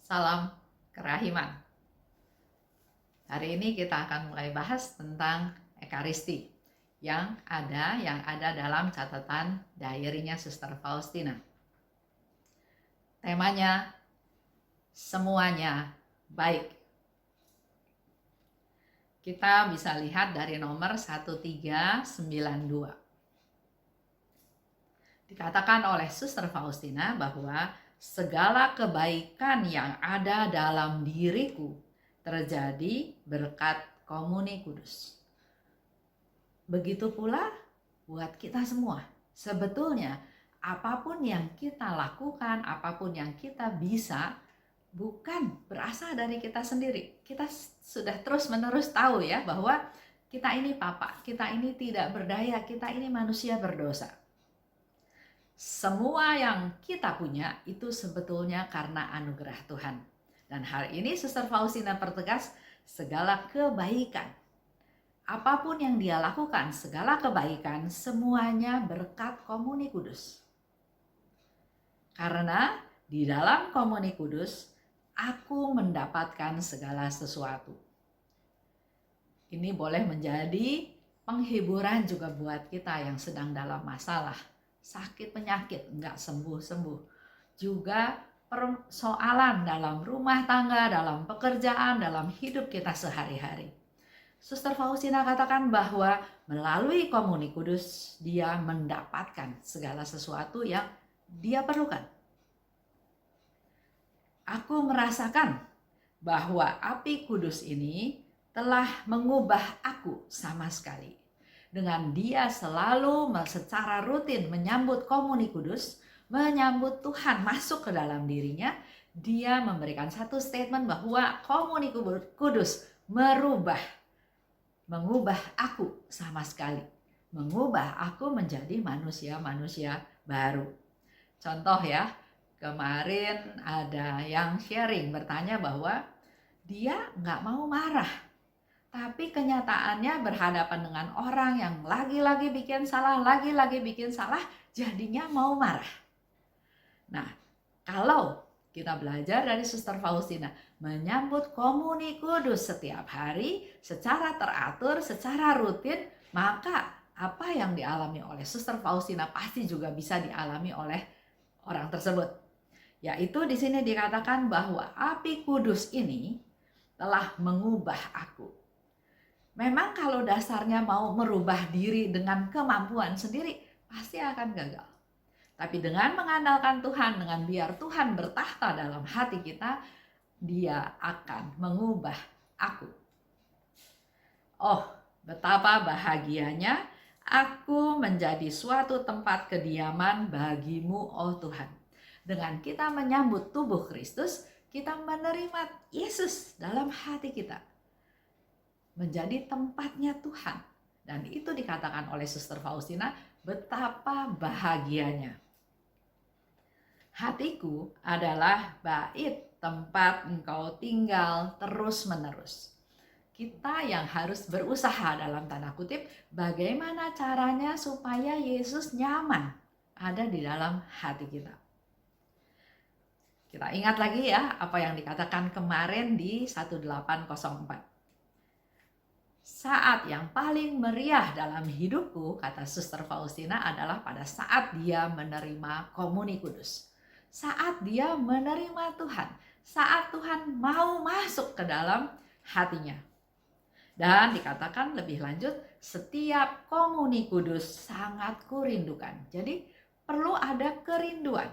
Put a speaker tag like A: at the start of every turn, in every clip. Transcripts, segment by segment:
A: Salam kerahiman. Hari ini kita akan mulai bahas tentang Ekaristi yang ada dalam catatan diary-nya Suster Faustina. Temanya semuanya baik. Kita bisa lihat dari nomor 1392. Dikatakan oleh Suster Faustina bahwa segala kebaikan yang ada dalam diriku terjadi berkat Komuni Kudus. Begitu pula buat kita semua. Sebetulnya apapun yang kita lakukan, apapun yang kita bisa, bukan berasal dari kita sendiri. Kita sudah terus-menerus tahu ya bahwa kita ini papa, kita ini tidak berdaya, kita ini manusia berdosa. Semua yang kita punya itu sebetulnya karena anugerah Tuhan. Dan hal ini Suster Faustina pertegas, segala kebaikan, apapun yang dia lakukan, segala kebaikan, semuanya berkat Komuni Kudus. Karena di dalam Komuni Kudus, aku mendapatkan segala sesuatu. Ini boleh menjadi penghiburan juga buat kita yang sedang dalam masalah. Sakit penyakit nggak sembuh-sembuh, juga persoalan dalam rumah tangga, dalam pekerjaan, dalam hidup kita sehari-hari. Suster Faustina katakan bahwa melalui Komuni Kudus dia mendapatkan segala sesuatu yang dia perlukan. Aku merasakan bahwa api kudus ini telah mengubah aku sama sekali. Dengan dia selalu secara rutin menyambut Komuni Kudus, menyambut Tuhan masuk ke dalam dirinya, dia memberikan satu statement bahwa Komuni Kudus mengubah aku sama sekali, mengubah aku menjadi manusia-manusia baru. Contoh ya, kemarin ada yang sharing bertanya bahwa dia nggak mau marah. Tapi kenyataannya berhadapan dengan orang yang lagi-lagi bikin salah, jadinya mau marah. Nah, kalau kita belajar dari Suster Faustina, menyambut Komuni Kudus setiap hari, secara teratur, secara rutin, maka apa yang dialami oleh Suster Faustina pasti juga bisa dialami oleh orang tersebut. Yaitu di sini dikatakan bahwa api kudus ini telah mengubah aku. Memang kalau dasarnya mau merubah diri dengan kemampuan sendiri, pasti akan gagal. Tapi dengan mengandalkan Tuhan, dengan biar Tuhan bertahta dalam hati kita, dia akan mengubah aku. Oh, betapa bahagianya aku menjadi suatu tempat kediaman bagimu, oh Tuhan. Dengan kita menyambut tubuh Kristus, kita menerima Yesus dalam hati kita. Menjadi tempatnya Tuhan. Dan itu dikatakan oleh Suster Faustina, betapa bahagianya. Hatiku adalah bait tempat engkau tinggal terus-menerus. Kita yang harus berusaha dalam tanda kutip, bagaimana caranya supaya Yesus nyaman ada di dalam hati kita. Kita ingat lagi ya apa yang dikatakan kemarin di 1804. Saat yang paling meriah dalam hidupku, kata Suster Faustina, adalah pada saat dia menerima Komuni Kudus. Saat dia menerima Tuhan, saat Tuhan mau masuk ke dalam hatinya. Dan dikatakan lebih lanjut, setiap Komuni Kudus sangat kurindukan. Jadi perlu ada kerinduan.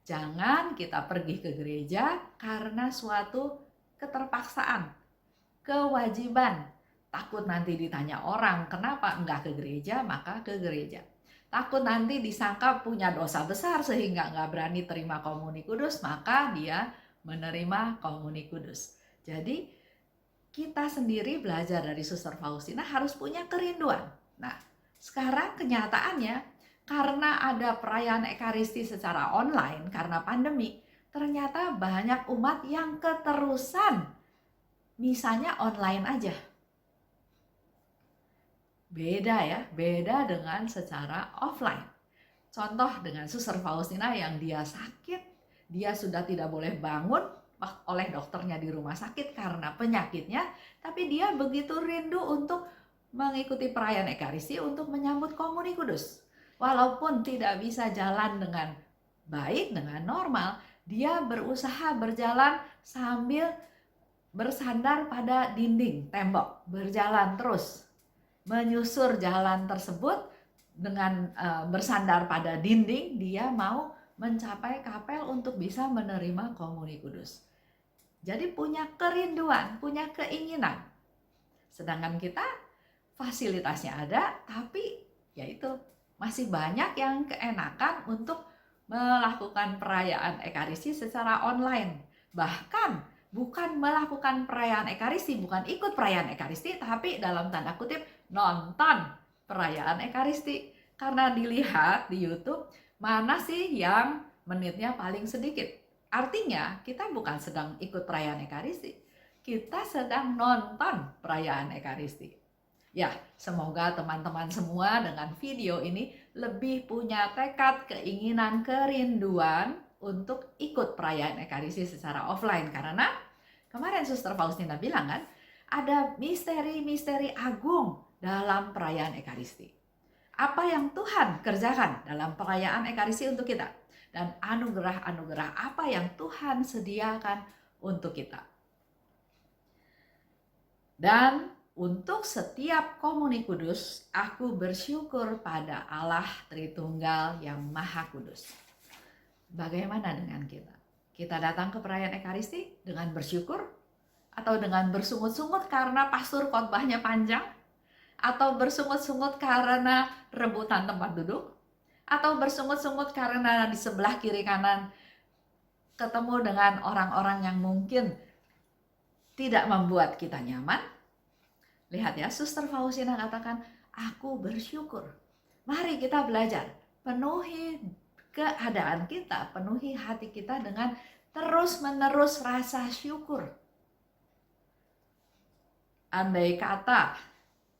A: Jangan kita pergi ke gereja karena suatu keterpaksaan, kewajiban. Takut nanti ditanya orang, kenapa enggak ke gereja, maka ke gereja. Takut nanti disangka punya dosa besar sehingga enggak berani terima Komuni Kudus, maka dia menerima Komuni Kudus. Jadi kita sendiri belajar dari Suster Faustina harus punya kerinduan. Nah, sekarang kenyataannya karena ada perayaan Ekaristi secara online, karena pandemi, ternyata banyak umat yang keterusan misanya online aja. Beda ya, beda dengan secara offline. Contoh dengan Suster Faustina yang dia sakit, dia sudah tidak boleh bangun, oleh dokternya di rumah sakit karena penyakitnya, tapi dia begitu rindu untuk mengikuti perayaan Ekaristi, untuk menyambut Komuni Kudus. Walaupun tidak bisa jalan dengan baik, dengan normal, dia berusaha berjalan sambil bersandar pada dinding tembok, berjalan terus, menyusur jalan tersebut dengan bersandar pada dinding. Dia mau mencapai kapel untuk bisa menerima Komuni Kudus. Jadi punya kerinduan, punya keinginan. Sedangkan kita fasilitasnya ada, tapi yaitu masih banyak yang keenakan untuk melakukan perayaan Ekaristi secara online. Bahkan bukan melakukan perayaan Ekaristi, bukan ikut perayaan Ekaristi, tapi dalam tanda kutip nonton perayaan Ekaristi. Karena dilihat di YouTube, mana sih yang menitnya paling sedikit. Artinya kita bukan sedang ikut perayaan Ekaristi, kita sedang nonton perayaan Ekaristi. Ya, semoga teman-teman semua dengan video ini lebih punya tekad, keinginan, kerinduan untuk ikut perayaan Ekaristi secara offline. Karena kemarin Suster Faustina bilang kan, ada misteri-misteri agung dalam perayaan Ekaristi. Apa yang Tuhan kerjakan dalam perayaan Ekaristi untuk kita, dan anugerah-anugerah apa yang Tuhan sediakan untuk kita. Dan untuk setiap Komuni Kudus, aku bersyukur pada Allah Tritunggal yang Maha Kudus. Bagaimana dengan kita? Kita datang ke perayaan Ekaristi dengan bersyukur? Atau dengan bersungut-sungut karena pastor khotbahnya panjang? Atau bersungut-sungut karena rebutan tempat duduk? Atau bersungut-sungut karena di sebelah kiri kanan ketemu dengan orang-orang yang mungkin tidak membuat kita nyaman? Lihat ya, Suster Faustina katakan, aku bersyukur. Mari kita belajar, penuhi keadaan kita, penuhi hati kita dengan terus-menerus rasa syukur. Andai kata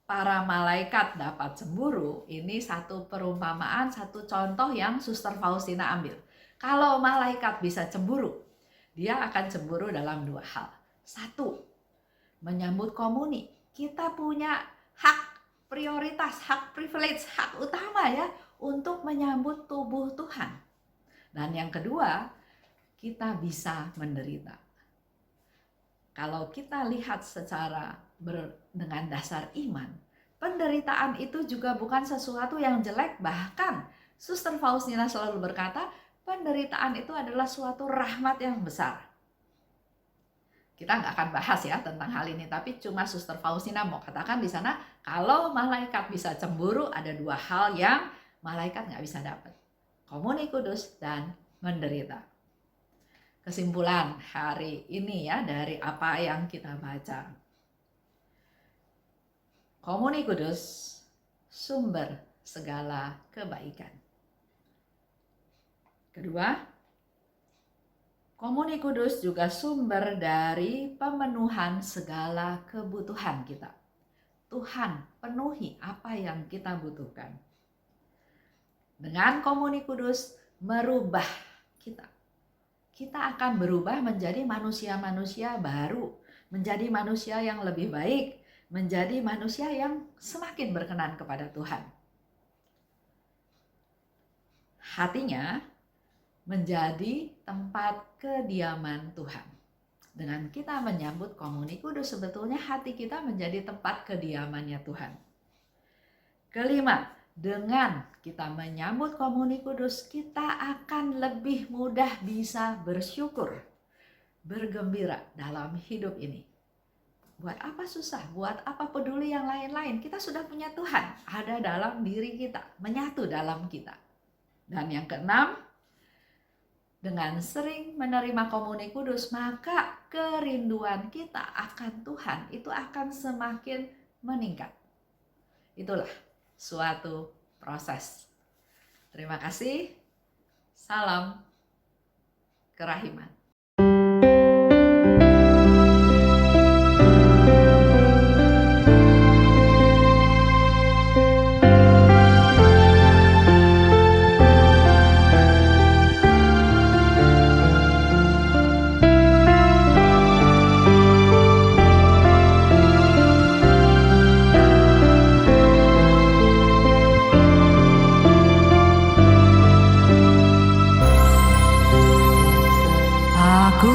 A: para malaikat dapat cemburu, ini satu perumpamaan, satu contoh yang Suster Faustina ambil. Kalau malaikat bisa cemburu, dia akan cemburu dalam dua hal. Satu, menyambut komuni. Kita punya hak prioritas, hak privilege, hak utama ya untuk menyambut tubuh Tuhan. Dan yang kedua, kita bisa menderita. Kalau kita lihat secara dengan dasar iman, penderitaan itu juga bukan sesuatu yang jelek. Bahkan Suster Faustina selalu berkata, penderitaan itu adalah suatu rahmat yang besar. Kita nggak akan bahas ya tentang hal ini, tapi cuma Suster Faustina mau katakan di sana, kalau malaikat bisa cemburu, ada dua hal yang malaikat nggak bisa dapat. Komuni Kudus dan menderita. Kesimpulan hari ini ya dari apa yang kita baca. Komuni Kudus, sumber segala kebaikan. Kedua, Komuni Kudus juga sumber dari pemenuhan segala kebutuhan kita. Tuhan penuhi apa yang kita butuhkan. Dengan Komuni Kudus merubah kita. Kita akan berubah menjadi manusia-manusia baru, menjadi manusia yang lebih baik, menjadi manusia yang semakin berkenan kepada Tuhan. Hatinya menjadi tempat kediaman Tuhan. Dengan kita menyambut Komuni Kudus, sebetulnya hati kita menjadi tempat kediamannya Tuhan. Kelima, dengan kita menyambut Komuni Kudus, kita akan lebih mudah bisa bersyukur, bergembira dalam hidup ini. Buat apa susah, buat apa peduli yang lain-lain, kita sudah punya Tuhan, ada dalam diri kita, menyatu dalam kita. Dan yang keenam, dengan sering menerima Komuni Kudus, maka kerinduan kita akan Tuhan itu akan semakin meningkat. Itulah suatu proses. Terima kasih. Salam kerahiman. Ku